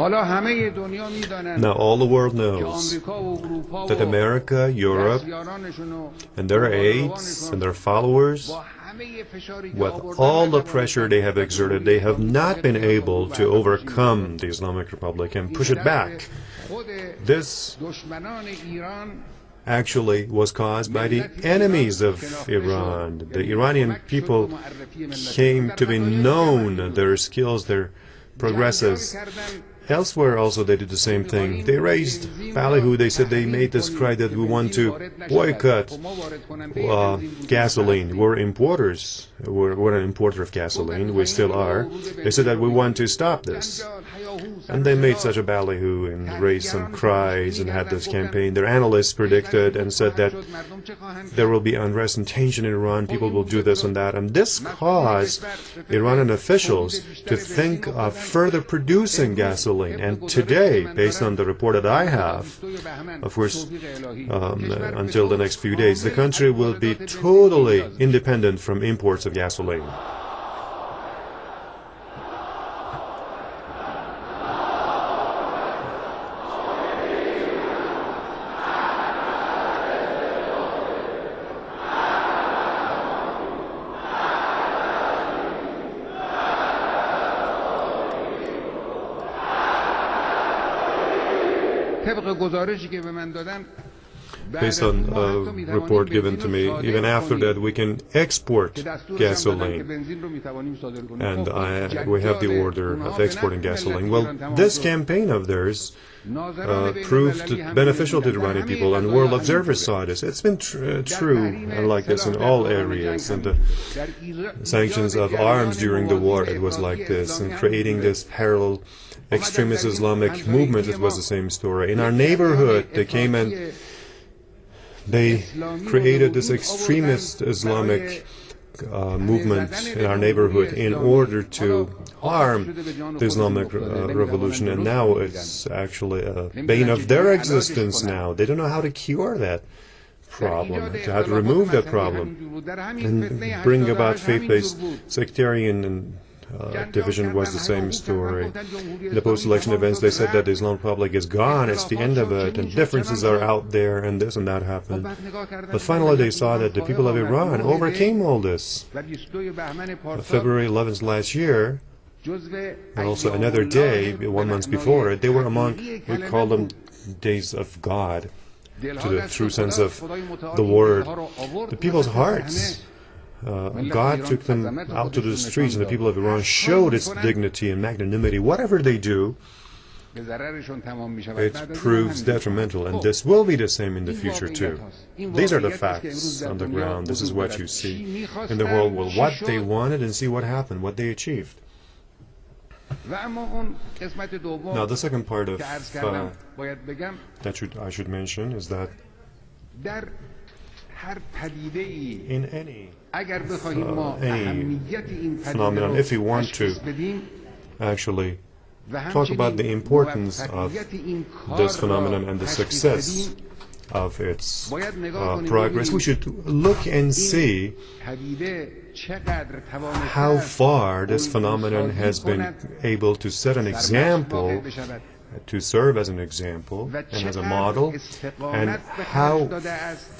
Now all the world knows that America, Europe, and their aides and their followers, with all the pressure they have exerted, they have not been able to overcome the Islamic Republic and push it back. This actually was caused by the enemies of Iran. The Iranian people came to be known, their skills, their progresses. Elsewhere also they did the same thing. They raised ballyhoo. They said they made this cry that we want to boycott gasoline. We're importers. We're an importer of gasoline. We still are. They said that we want to stop this. And they made such a ballyhoo and raised some cries and had this campaign. Their analysts predicted and said that there will be unrest and tension in Iran. People will do this and that. And this caused Iranian officials to think of further producing gasoline. And today, based on the report that I have, of course, until the next few days, the country will be totally independent from imports of gasoline. Based on a report given to me, even after that we can export gasoline, and we have the order of exporting gasoline. Well, this campaign of theirs proved beneficial to the Iranian people, and world observers saw this. It's been true like this in all areas, and the sanctions of arms during the war, it was like this, and creating this parallel extremist Islamic movement, it was the same story. In our neighborhood, they came and they created this extremist Islamic movement in our neighborhood in order to harm the Islamic revolution, and now it's actually a bane of their existence now. They don't know how to cure that problem, how to remove that problem, and bring about faith-based sectarian and division was the same story. In the post-election events, they said that the Islamic Republic is gone, it's the end of it, and differences are out there, and this and that happened. But finally they saw that the people of Iran overcame all this. February 11th last year, and also another day, 1 month before it, they were among, we call them days of God, to the true sense of the word. The people's hearts, God took them out to the streets, and the people of Iran showed its dignity and magnanimity. Whatever they do, it proves detrimental, and this will be the same in the future too. These are the facts on the ground. This is what you see in the world. Well, what they wanted and see what happened, what they achieved. Now, the second part of that I should mention is that in any phenomenon, if we want to actually talk about the importance of this phenomenon and the success of its progress, we should look and see how far this phenomenon has been able to set an example, to serve as an example and as a model, and how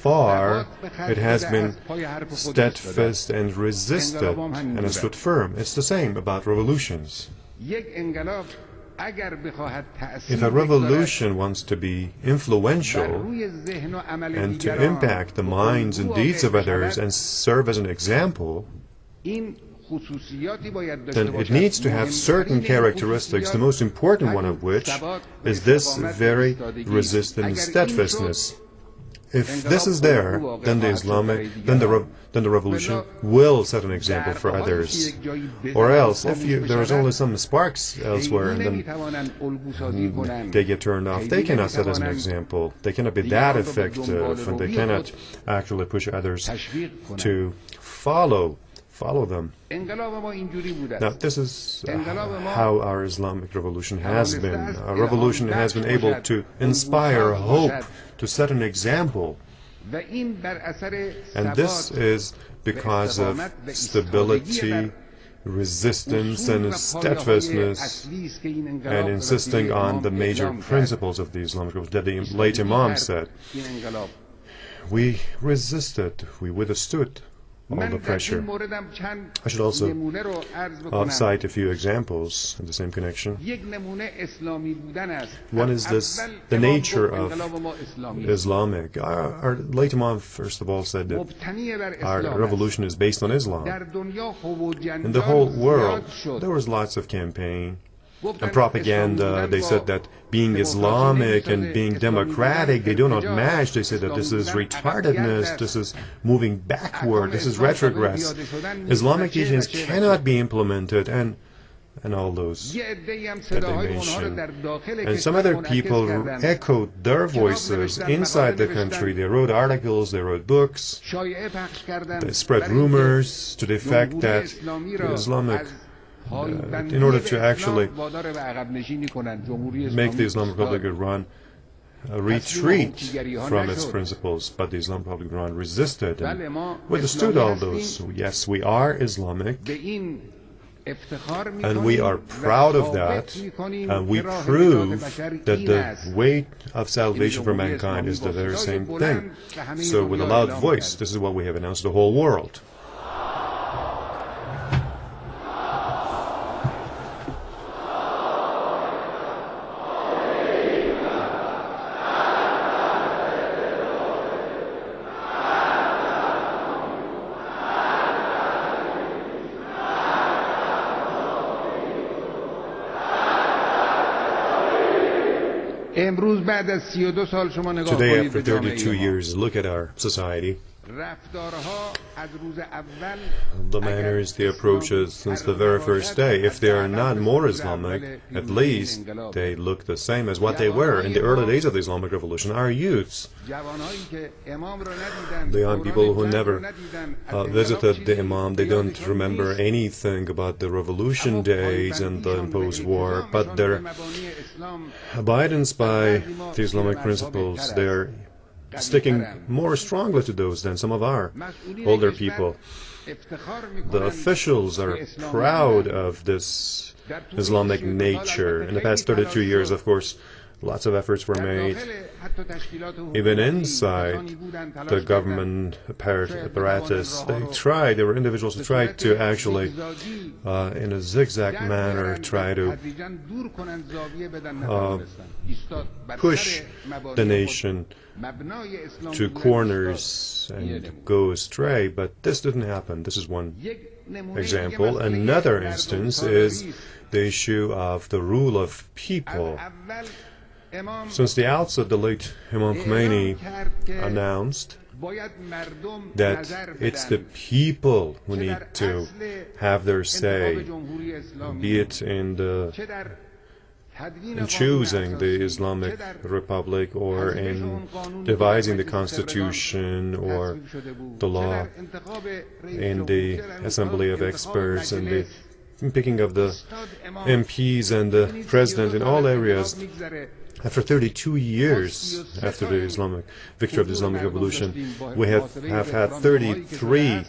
far it has been steadfast and resisted and has stood firm. It's the same about revolutions. If a revolution wants to be influential and to impact the minds and deeds of others and serve as an example, then it needs to have certain characteristics, the most important one of which is this very resistant steadfastness. If this is there, then the revolution will set an example for others. Or else, if there is only some sparks elsewhere and then they get turned off, they cannot set as an example. They cannot be that effective, and they cannot actually push others to follow them. Now, this is how our Islamic revolution has been. Our revolution has been able to inspire hope, to set an example. And this is because of stability resistance and steadfastness and insisting on the major principles of the Islamic Revolution that the late Imam said. We resisted, we withstood all the pressure. I should also cite a few examples in the same connection. One is this, the nature of Islamic. Our late Imam, first of all, said that our revolution is based on Islam. In the whole world, there was lots of campaign and propaganda. They said that being Islamic and being democratic, they do not match. They said that this is retardedness, this is moving backward, this is retrogress. Islamic teachings cannot be implemented, and all those that they mentioned. And some other people echoed their voices inside the country. They wrote articles, they wrote books, they spread rumors to the effect that the Islamic in order to actually make the Islamic Republic of Iran retreat from its principles, but the Islamic Republic of Iran resisted and withstood all those. Yes, we are Islamic, and we are proud of that, and we prove that the way of salvation for mankind is the very same thing. So with a loud voice, this is what we have announced to the whole world. Today, after 32 years, look at our society. The manners, the approaches since the very first day, if they are not more Islamic, at least they look the same as what they were in the early days of the Islamic Revolution. Our youths, the young people who never visited the Imam, they don't remember anything about the revolution days and the imposed war, but their abidance by the Islamic principles, they're sticking more strongly to those than some of our older people. The officials are proud of this Islamic nature. In the past 32 years, of course, lots of efforts were made. Even inside the government apparatus, there were individuals who tried to actually, in a zigzag manner, try to push the nation to corners and go astray, but this didn't happen. This is one example. Another instance is the issue of the rule of people. Since the outset, the late Imam Khamenei announced that it's the people who need to have their say, be it in choosing the Islamic Republic or in devising the constitution or the law, in the assembly of experts and the picking of the MPs and the president in all areas. After 32 years after the Islamic victory of the Islamic Revolution, we have had 33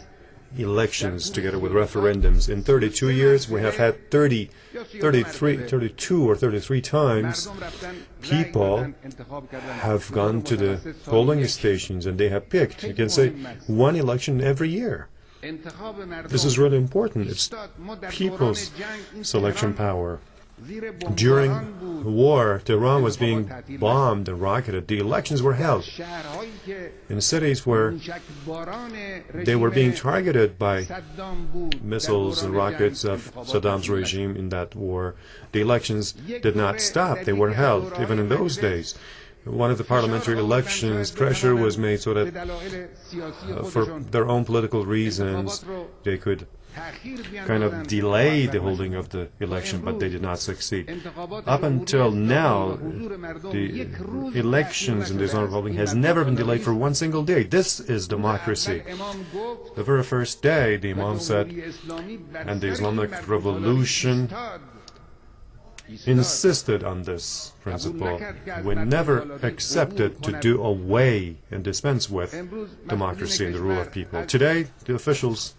elections together with referendums. In 32 years, we have had 32 or 33 times people have gone to the polling stations and they have picked, you can say, one election every year. This is really important. It's people's selection power. During the war, Tehran was being bombed and rocketed. The elections were held in cities where they were being targeted by missiles and rockets of Saddam's regime in that war. The elections did not stop. They were held even in those days. One of the parliamentary elections, pressure was made so that for their own political reasons, they could kind of delay the holding of the election, but they did not succeed. Up until now, the elections in the Islamic Republic has never been delayed for one single day. This is democracy. The very first day, the Imam said, and the Islamic Revolution insisted on this principle. We never accepted to do away and dispense with democracy and the rule of people. Today, the officials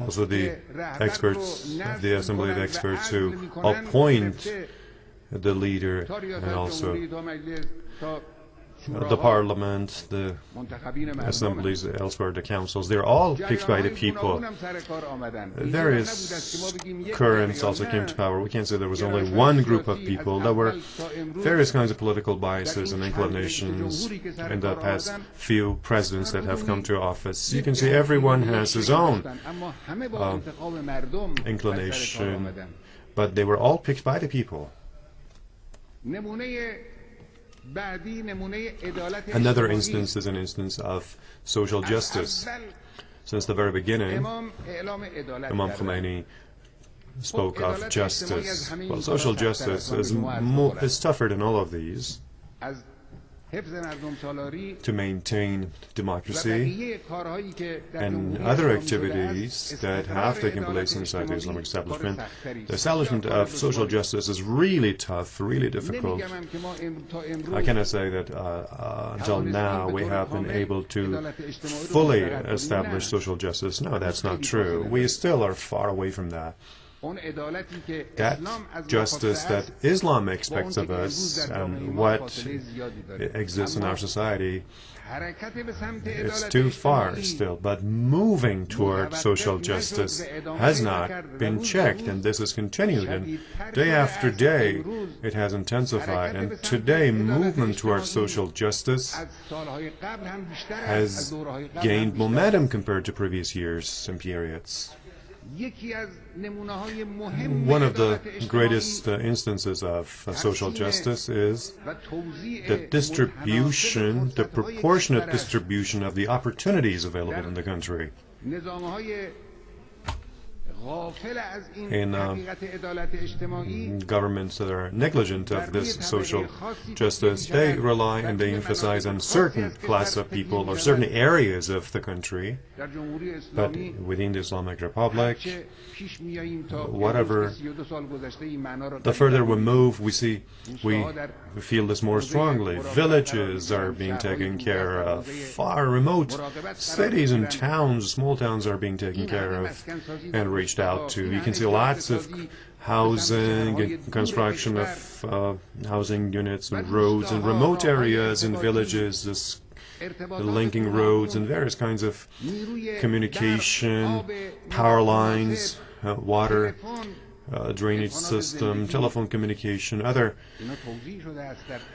Also the experts, the assembly of experts who appoint the leader, and also the parliament, the assemblies elsewhere, the councils, they're all picked by the people. Various currents also came to power. We can't say there was only one group of people. There were various kinds of political biases and inclinations in the past few presidents that have come to office. You can see everyone has his own inclination, but they were all picked by the people. Another instance is an instance of social justice. Since the very beginning, Imam Khamenei spoke of justice. Well, social justice is tougher than all of these. To maintain democracy and other activities that have taken place inside the Islamic establishment. The establishment of social justice is really tough, really difficult. I cannot say that until now we have been able to fully establish social justice. No, that's not true. We still are far away from that. That justice that Islam expects of us and what exists in our society, it's too far still. But moving toward social justice has not been checked, and this is continued. And day after day, it has intensified. And today, movement towards social justice has gained momentum compared to previous years and periods. One of the greatest instances of social justice is the distribution, the proportionate distribution of the opportunities available in the country. In governments that are negligent of this social justice, they rely and they emphasize on certain class of people or certain areas of the country. But within the Islamic Republic, whatever, the further we move, we feel this more strongly. Villages are being taken care of. Far remote cities and towns, small towns, are being taken care of and reached out to. You can see lots of housing and construction of housing units and roads in remote areas in villages, linking roads and various kinds of communication, power lines, water, drainage system, telephone communication, other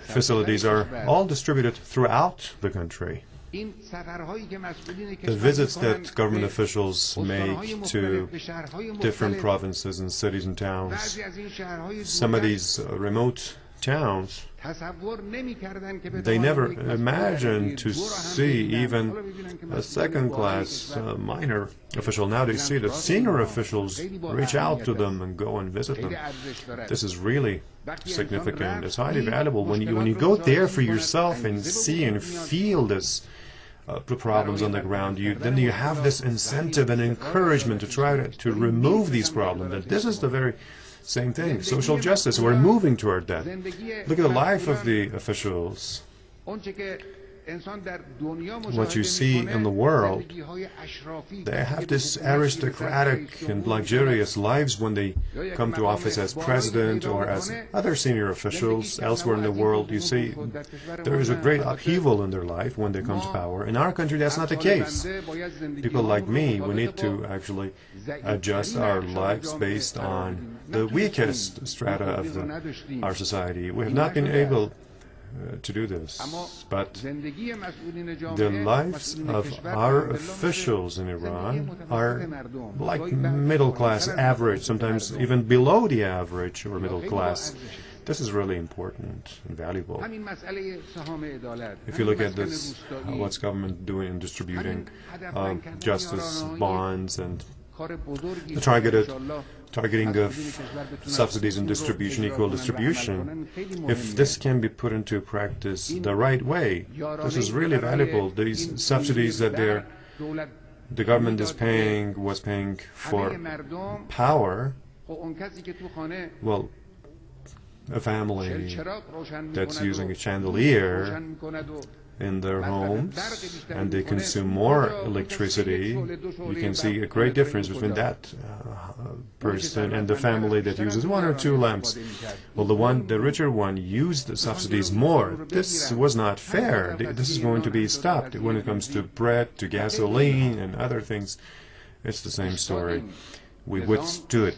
facilities are all distributed throughout the country. The visits that government officials make to different provinces and cities and towns, some of these remote towns, they never imagined to see even a second-class minor official. Now they see that senior officials reach out to them and go and visit them. This is really significant. It's highly valuable. When you go there for yourself and see and feel this problems on the ground, then you have this incentive and encouragement to try to remove these problems. And this is the very same thing. Social justice, we're moving toward that. Look at the life of the officials. What you see in the world, they have this aristocratic and luxurious lives when they come to office as president or as other senior officials elsewhere in the world. You see, there is a great upheaval in their life when they come to power. In our country, that's not the case. People like me, we need to actually adjust our lives based on the weakest strata of our society. We have not been able to do this, but the lives of our officials in Iran are like middle class, average, sometimes even below the average or middle class. This is really important and valuable. If you look at this, what's government doing in distributing justice bonds and the targeting of subsidies and distribution, equal distribution, if this can be put into practice the right way, this is really valuable. These subsidies that the government was paying for power, well, a family that's using a chandelier in their homes and they consume more electricity, you can see a great difference between that person and the family that uses 1 or 2 lamps. Well, the richer one used the subsidies more. This was not fair. This is going to be stopped. When it comes to bread, to gasoline, and other things, it's the same story. We withstood